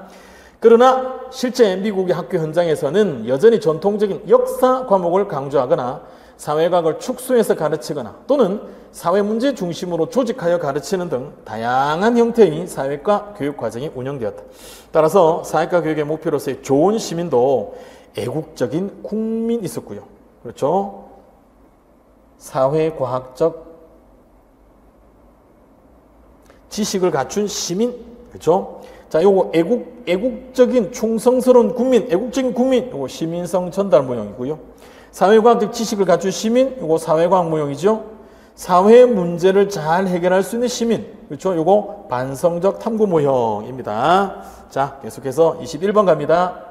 그러나 실제 미국의 학교 현장에서는 여전히 전통적인 역사 과목을 강조하거나 사회과학을 축소해서 가르치거나 또는 사회문제 중심으로 조직하여 가르치는 등 다양한 형태의 사회과 교육 과정이 운영되었다. 따라서 사회과 교육의 목표로서의 좋은 시민도 애국적인 국민이 있었고요. 그렇죠? 사회과학적 지식을 갖춘 시민, 그렇죠? 자, 요거 애국적인 충성스러운 국민, 애국적인 국민, 요거 시민성 전달 모형이고요. 사회과학적 지식을 갖춘 시민, 요거 사회과학 모형이죠. 사회 문제를 잘 해결할 수 있는 시민, 그렇죠? 요거 반성적 탐구 모형입니다. 자, 계속해서 21번 갑니다.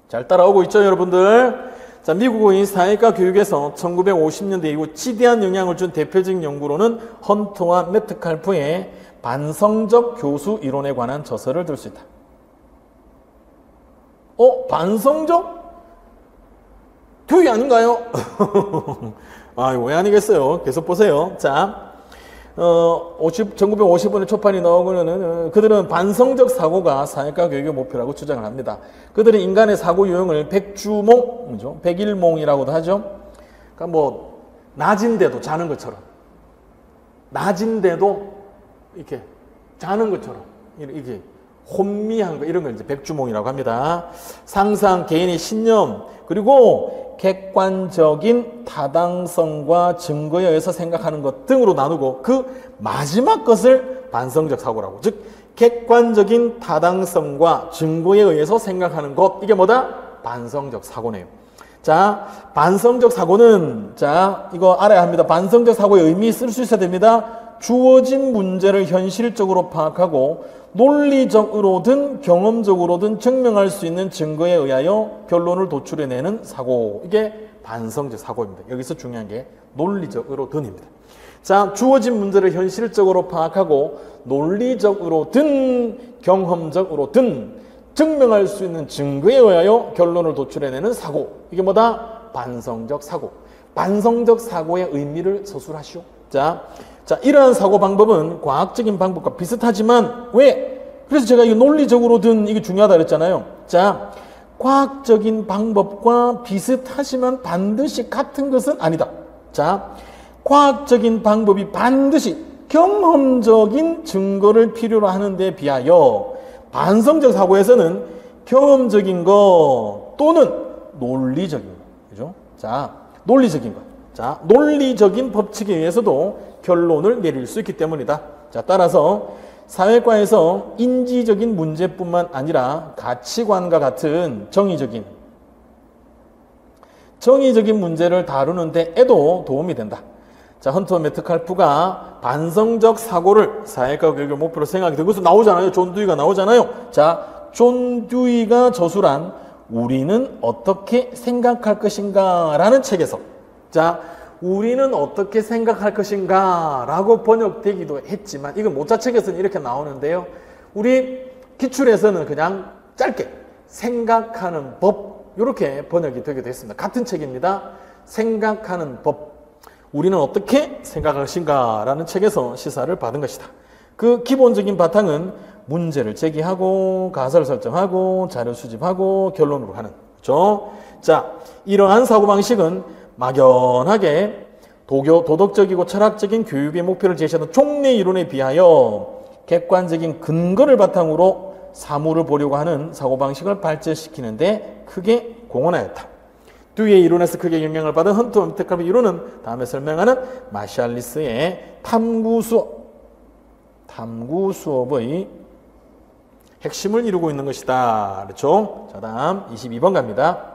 잘 따라오고 있죠, 여러분들? 자, 미국의 사회과 교육에서 1950년대 이후 지대한 영향을 준 대표적인 연구로는 헌터와 메트칼프의 반성적 교수 이론에 관한 저서를 들 수 있다. 반성적? 교육 아닌가요? 왜 아니겠어요? 계속 보세요. 자, 1950년대 초반이 나오고는 그들은 반성적 사고가 사회과 교육의 목표라고 주장을 합니다. 그들은 인간의 사고 유형을 백일몽이라고도 하죠. 그러니까 뭐 낮인데도 자는 것처럼, 낮인데도 이렇게 자는 것처럼 이렇게 혼미한 거, 이런 걸 이제 백주몽이라고 합니다. 상상, 개인의 신념, 그리고 객관적인 타당성과 증거에 의해서 생각하는 것 등으로 나누고, 그 마지막 것을 반성적 사고라고, 즉 객관적인 타당성과 증거에 의해서 생각하는 것, 이게 뭐다? 반성적 사고네요. 자, 반성적 사고는, 자, 이거 알아야 합니다. 반성적 사고의 의미 쓸 수 있어야 됩니다. 주어진 문제를 현실적으로 파악하고 논리적으로든 경험적으로든 증명할 수 있는 증거에 의하여 결론을 도출해내는 사고, 이게 반성적 사고입니다. 여기서 중요한 게 논리적으로든입니다. 자, 주어진 문제를 현실적으로 파악하고 논리적으로든 경험적으로든 증명할 수 있는 증거에 의하여 결론을 도출해내는 사고, 이게 뭐다? 반성적 사고. 반성적 사고의 의미를 서술하시오. 자, 이러한 사고 방법은 과학적인 방법과 비슷하지만, 왜? 그래서 제가 이거 논리적으로든 이게 중요하다 그랬잖아요. 자, 과학적인 방법과 비슷하지만 반드시 같은 것은 아니다. 자, 과학적인 방법이 반드시 경험적인 증거를 필요로 하는 데 비하여 반성적 사고에서는 경험적인 거 또는 논리적인 거. 그죠? 자, 논리적인 거. 자, 논리적인 법칙에 의해서도 결론을 내릴 수 있기 때문이다. 자, 따라서 사회과에서 인지적인 문제뿐만 아니라 가치관과 같은 정의적인 문제를 다루는 데에도 도움이 된다. 자, 헌터 메트칼프가 반성적 사고를 사회과 교육의 목표로 생각하게 된 것은 나오잖아요. 존 듀이가 나오잖아요. 자, 존 듀이가 저술한 우리는 어떻게 생각할 것인가 라는 책에서, 자, 우리는 어떻게 생각할 것인가 라고 번역되기도 했지만, 이건 모차책에서는 이렇게 나오는데요. 우리 기출에서는 그냥 짧게 생각하는 법, 이렇게 번역이 되기도 했습니다. 같은 책입니다. 생각하는 법. 우리는 어떻게 생각할 것인가 라는 책에서 시사를 받은 것이다. 그 기본적인 바탕은 문제를 제기하고 가설을 설정하고 자료 수집하고 결론으로 가는 거죠. 자, 이러한 사고방식은 막연하게 도덕적이고 철학적인 교육의 목표를 제시하는 종래 이론에 비하여 객관적인 근거를 바탕으로 사물을 보려고 하는 사고방식을 발전시키는데 크게 공헌하였다. 듀이의 이론에서 크게 영향을 받은 헌터 메트칼프 이론은 다음에 설명하는 마샬리스의 탐구 수업의 핵심을 이루고 있는 것이다. 그렇죠? 자, 다음 22번 갑니다.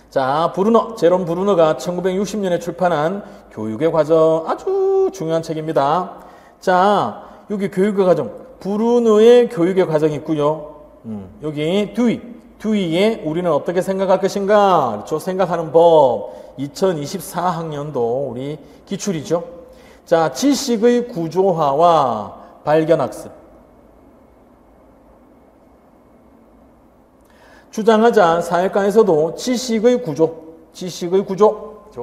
자, 제롬 브루너가 1960년에 출판한 교육의 과정, 아주 중요한 책입니다. 자, 여기 교육의 과정, 브루너의 교육의 과정이 있고요. 여기 듀이의 우리는 어떻게 생각할 것인가, 그렇죠? 생각하는 법, 2024학년도 우리 기출이죠. 자, 지식의 구조화와 발견학습. 주장하자 사회과에서도 지식의 구조,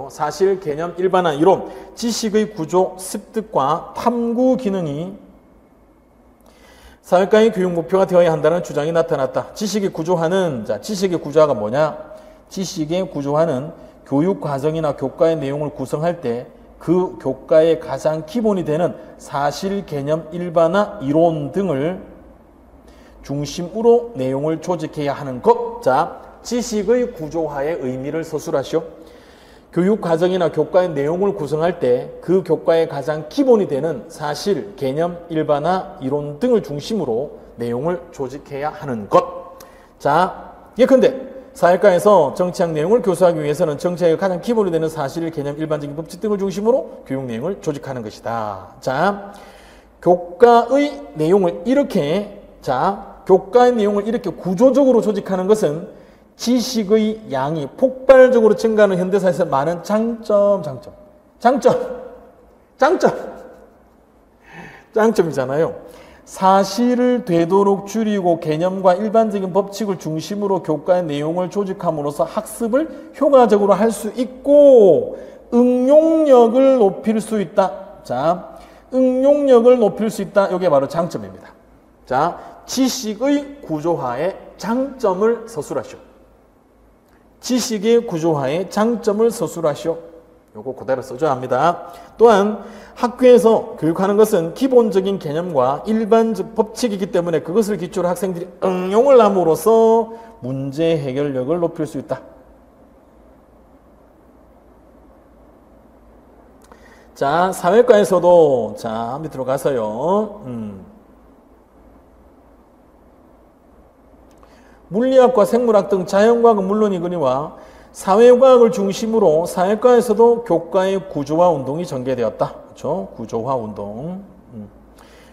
사실, 개념, 일반화, 이론, 지식의 구조, 습득과 탐구 기능이 사회과의 교육 목표가 되어야 한다는 주장이 나타났다. 지식의 구조화는, 자, 지식의 구조화가 뭐냐? 지식의 구조화는 교육 과정이나 교과의 내용을 구성할 때 그 교과의 가장 기본이 되는 사실, 개념, 일반화, 이론 등을 중심으로 내용을 조직해야 하는 것. 자, 지식의 구조화의 의미를 서술하시오. 교육 과정이나 교과의 내용을 구성할 때 그 교과의 가장 기본이 되는 사실, 개념, 일반화, 이론 등을 중심으로 내용을 조직해야 하는 것. 자, 예컨대 사회과에서 정치학 내용을 교수하기 위해서는 정치학의 가장 기본이 되는 사실, 개념, 일반적인 법칙 등을 중심으로 교육 내용을 조직하는 것이다. 자, 교과의 내용을 이렇게 구조적으로 조직하는 것은 지식의 양이 폭발적으로 증가하는 현대사에서 많은 장점이잖아요. 사실을 되도록 줄이고 개념과 일반적인 법칙을 중심으로 교과의 내용을 조직함으로써 학습을 효과적으로 할 수 있고 응용력을 높일 수 있다. 자, 응용력을 높일 수 있다. 이게 바로 장점입니다. 자, 지식의 구조화의 장점을 서술하시오. 지식의 구조화의 장점을 서술하시오. 요거 그대로 써줘야 합니다. 또한 학교에서 교육하는 것은 기본적인 개념과 일반적 법칙이기 때문에 그것을 기초로 학생들이 응용을 함으로써 문제 해결력을 높일 수 있다. 자, 사회과에서도, 자, 밑으로 가서요. 물리학과 생물학 등 자연과학은 물론이거니와 사회과학을 중심으로 사회과에서도 교과의 구조화 운동이 전개되었다. 그렇죠? 구조화 운동.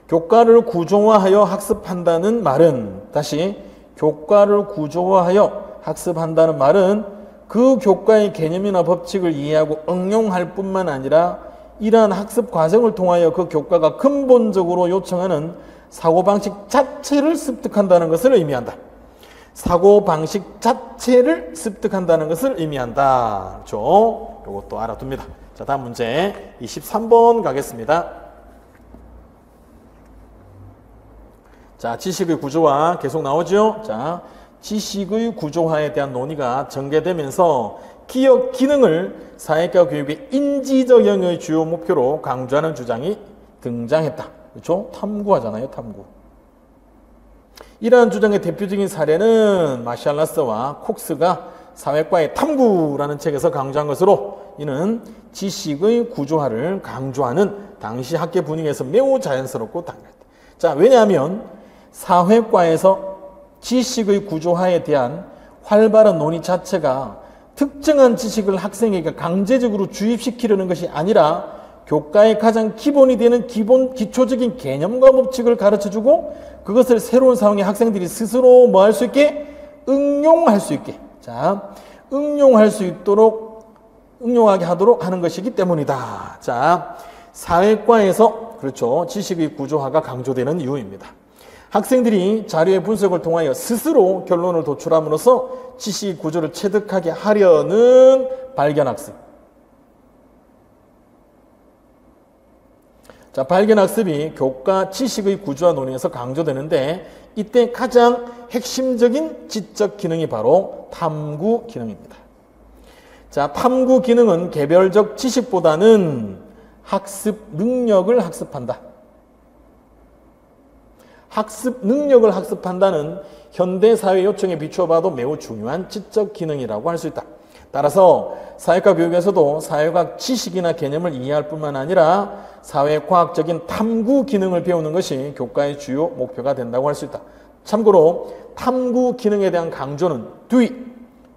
교과를 구조화하여 학습한다는 말은, 다시, 교과를 구조화하여 학습한다는 말은 그 교과의 개념이나 법칙을 이해하고 응용할 뿐만 아니라 이러한 학습 과정을 통하여 그 교과가 근본적으로 요청하는 사고방식 자체를 습득한다는 것을 의미한다. 사고방식 자체를 습득한다는 것을 의미한다. 그렇죠? 이것도 알아둡니다. 자, 다음 문제 23번 가겠습니다. 자, 지식의 구조화 계속 나오죠? 자, 지식의 구조화에 대한 논의가 전개되면서 기억 기능을 사회과 교육의 인지적 영역의 주요 목표로 강조하는 주장이 등장했다. 그렇죠? 탐구하잖아요, 탐구. 이러한 주장의 대표적인 사례는 마샬라스와 콕스가 사회과의 탐구라는 책에서 강조한 것으로, 이는 지식의 구조화를 강조하는 당시 학계 분위기에서 매우 자연스럽고 당연했다. 자, 왜냐하면 사회과에서 지식의 구조화에 대한 활발한 논의 자체가 특정한 지식을 학생에게 강제적으로 주입시키려는 것이 아니라 교과의 가장 기본이 되는 기초적인 개념과 법칙을 가르쳐주고 그것을 새로운 상황에 학생들이 스스로 뭐 할 수 있게? 응용할 수 있게. 자, 응용할 수 있도록, 응용하게 하도록 하는 것이기 때문이다. 자, 사회과에서, 그렇죠, 지식의 구조화가 강조되는 이유입니다. 학생들이 자료의 분석을 통하여 스스로 결론을 도출함으로써 지식 구조를 체득하게 하려는 발견학습. 자, 발견학습이 교과 지식의 구조화 논의에서 강조되는데, 이때 가장 핵심적인 지적 기능이 바로 탐구 기능입니다. 자, 탐구 기능은 개별적 지식보다는 학습 능력을 학습한다. 학습 능력을 학습한다는 현대사회 요청에 비추어봐도 매우 중요한 지적 기능이라고 할 수 있다. 따라서 사회과 교육에서도 사회과학 지식이나 개념을 이해할 뿐만 아니라 사회과학적인 탐구 기능을 배우는 것이 교과의 주요 목표가 된다고 할 수 있다. 참고로 탐구 기능에 대한 강조는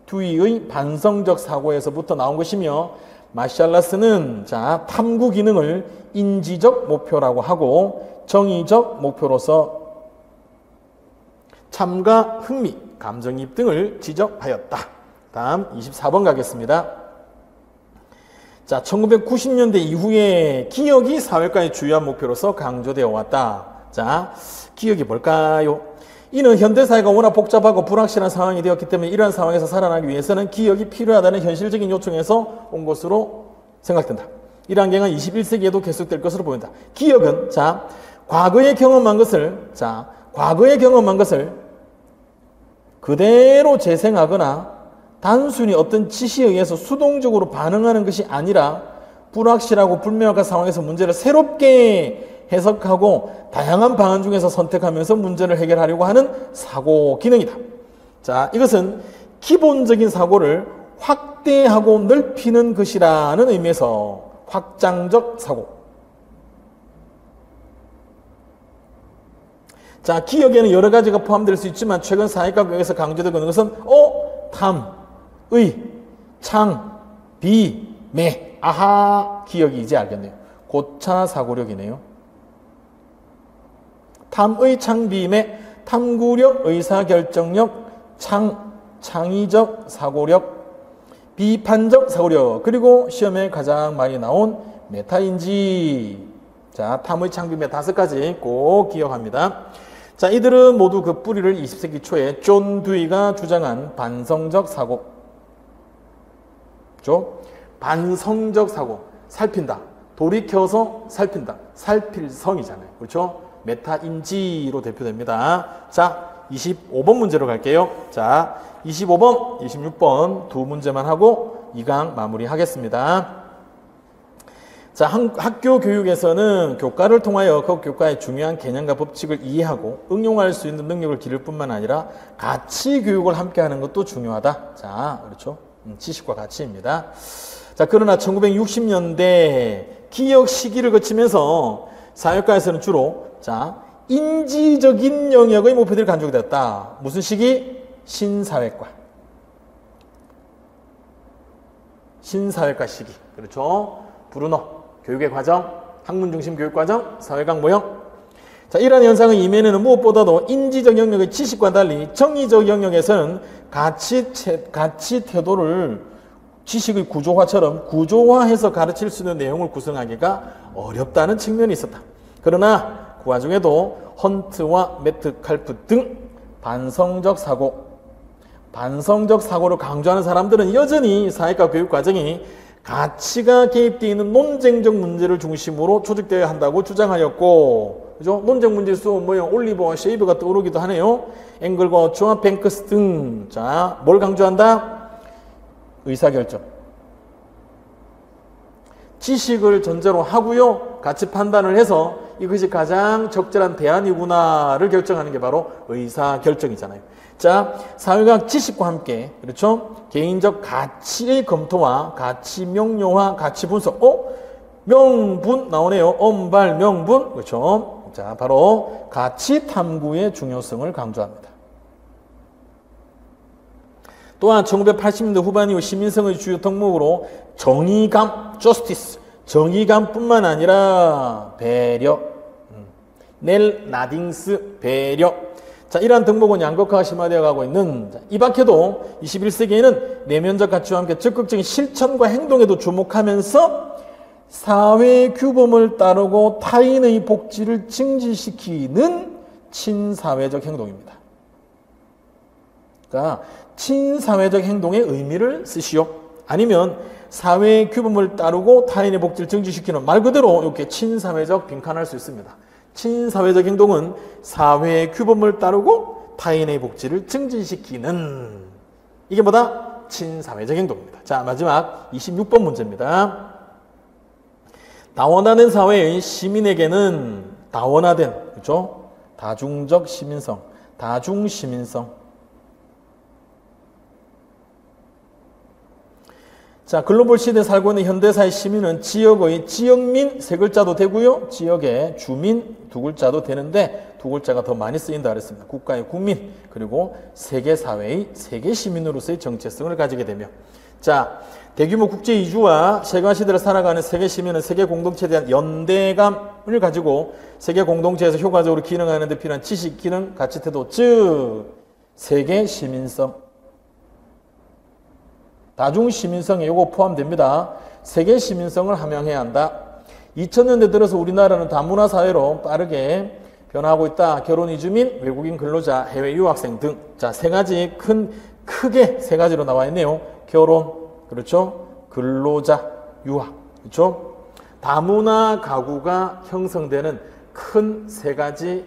듀이의 반성적 사고에서부터 나온 것이며, 마샬라스는 자, 탐구 기능을 인지적 목표라고 하고 정의적 목표로서 참가, 흥미, 감정이입 등을 지적하였다. 다음 24번 가겠습니다. 자, 1990년대 이후에 기억이 사회과의 주요한 목표로서 강조되어 왔다. 자, 기억이 뭘까요? 이는 현대사회가 워낙 복잡하고 불확실한 상황이 되었기 때문에 이러한 상황에서 살아나기 위해서는 기억이 필요하다는 현실적인 요청에서 온 것으로 생각된다. 이러한 경향은 21세기에도 계속될 것으로 보인다. 기억은, 자, 과거에 경험한 것을 그대로 재생하거나 단순히 어떤 지시에 의해서 수동적으로 반응하는 것이 아니라 불확실하고 불명확한 상황에서 문제를 새롭게 해석하고 다양한 방안 중에서 선택하면서 문제를 해결하려고 하는 사고 기능이다. 자, 이것은 기본적인 사고를 확대하고 넓히는 것이라는 의미에서 확장적 사고. 자, 기억에는 여러 가지가 포함될 수 있지만 최근 사회과 교육에서 강조되고 있는 것은 탐, 의, 창, 비, 매, 아하, 기억이 이제 알겠네요. 고차 사고력이네요. 탐의, 창, 비, 매, 탐구력, 의사결정력, 창의적 사고력, 비판적 사고력, 그리고 시험에 가장 많이 나온 메타인지. 자, 탐의, 창, 비, 매 5가지 꼭 기억합니다. 자, 이들은 모두 그 뿌리를 20세기 초에 존 듀이가 주장한 반성적 사고, 반성적 사고, 살핀다, 돌이켜서 살핀다, 살필성이잖아요. 그렇죠? 메타인지로 대표됩니다. 자, 25번 문제로 갈게요. 자, 25번, 26번 두 문제만 하고 2강 마무리하겠습니다. 자, 학교 교육에서는 교과를 통하여 그 교과의 중요한 개념과 법칙을 이해하고 응용할 수 있는 능력을 기를 뿐만 아니라 가치 교육을 함께 하는 것도 중요하다. 자, 그렇죠? 지식과 가치입니다. 자, 그러나 1960년대 기억 시기를 거치면서 사회과에서는 주로 자, 인지적인 영역의 목표들이 간주되었다. 무슨 시기? 신사회과. 신사회과 시기. 그렇죠? 브루너. 교육의 과정, 학문 중심 교육 과정, 사회과학 모형. 자, 이러한 현상의 이면에는 무엇보다도 인지적 영역의 지식과 달리 정의적 영역에서는 가치 태도를 지식의 구조화처럼 구조화해서 가르칠 수 있는 내용을 구성하기가 어렵다는 측면이 있었다. 그러나 그 와중에도 헌트와 메트칼프 등 반성적 사고를 강조하는 사람들은 여전히 사회과 교육 과정이 가치가 개입되어 있는 논쟁적 문제를 중심으로 조직되어야 한다고 주장하였고, 그죠? 논쟁 문제수 올리버와 쉐이브가 떠오르기도 하네요. 앵글과 어초와 뱅크스 등. 자, 뭘 강조한다? 의사결정. 지식을 전제로 하고요. 가치 판단을 해서 이것이 가장 적절한 대안이구나를 결정하는 게 바로 의사결정이잖아요. 자, 사회과학 지식과 함께, 그렇죠? 개인적 가치의 검토와 가치 명료화, 가치 분석. 명분 나오네요. 엄발 명분. 그렇죠? 자, 바로 가치 탐구의 중요성을 강조합니다. 또한 1980년대 후반 이후 시민성의 주요 덕목으로 정의감, justice, 정의감뿐만 아니라 배려, 넬 나딩스 배려. 자, 이러한 덕목은 양극화가 심화되어 가고 있는, 이 밖에도 21세기에는 내면적 가치와 함께 적극적인 실천과 행동에도 주목하면서 사회 규범을 따르고 타인의 복지를 증진시키는 친사회적 행동입니다. 그러니까 친사회적 행동의 의미를 쓰시오. 아니면 사회 규범을 따르고 타인의 복지를 증진시키는, 말 그대로 이렇게 친사회적 빈칸할 수 있습니다. 친사회적 행동은 사회의 규범을 따르고 타인의 복지를 증진시키는, 이게 뭐다? 친사회적 행동입니다. 자, 마지막 26번 문제입니다. 다원화된 사회의 시민에게는 다원화된, 그렇죠? 다중적 시민성, 다중시민성. 자, 글로벌 시대에 살고 있는 현대사의 시민은 지역의 지역민 세 글자도 되고요. 지역의 주민 두 글자도 되는데 두 글자가 더 많이 쓰인다 그랬습니다. 국가의 국민, 그리고 세계사회의 세계시민으로서의 정체성을 가지게 되며, 자, 대규모 국제 이주와 세계화 시대를 살아가는 세계 시민은 세계 공동체에 대한 연대감을 가지고 세계 공동체에서 효과적으로 기능하는 데 필요한 지식, 기능, 가치, 태도, 즉 세계 시민성. 다중 시민성에 이거 포함됩니다. 세계 시민성을 함양해야 한다. 2000년대 들어서 우리나라는 다문화 사회로 빠르게 변화하고 있다. 결혼 이주민, 외국인 근로자, 해외 유학생 등. 자, 세 가지 크게 세 가지로 나와 있네요. 결혼, 그렇죠? 근로자, 유학, 그렇죠? 다문화 가구가 형성되는 큰 세 가지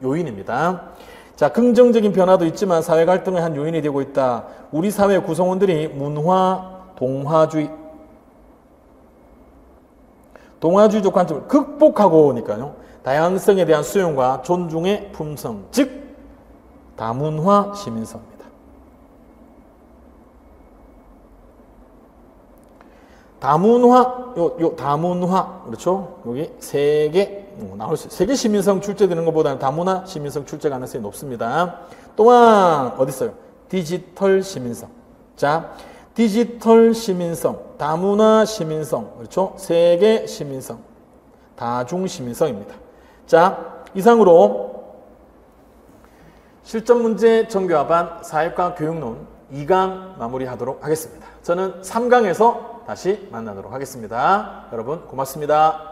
요인입니다. 자, 긍정적인 변화도 있지만 사회 갈등의 한 요인이 되고 있다. 우리 사회 구성원들이 문화, 동화주의적 관점을 극복하고 오니까요. 다양성에 대한 수용과 존중의 품성, 즉 다문화 시민성입니다. 다문화, 다문화, 그렇죠? 여기 세 개 나올 수, 세계 시민성 출제되는 것보다는 다문화 시민성 출제 가능성이 높습니다. 또한 어디 있어요? 디지털 시민성. 자, 디지털 시민성, 다문화 시민성, 그렇죠? 세계 시민성, 다중 시민성입니다. 자, 이상으로 실전 문제 정교화반 사회과 교육론 2강 마무리하도록 하겠습니다. 저는 3강에서 다시 만나도록 하겠습니다. 여러분 고맙습니다.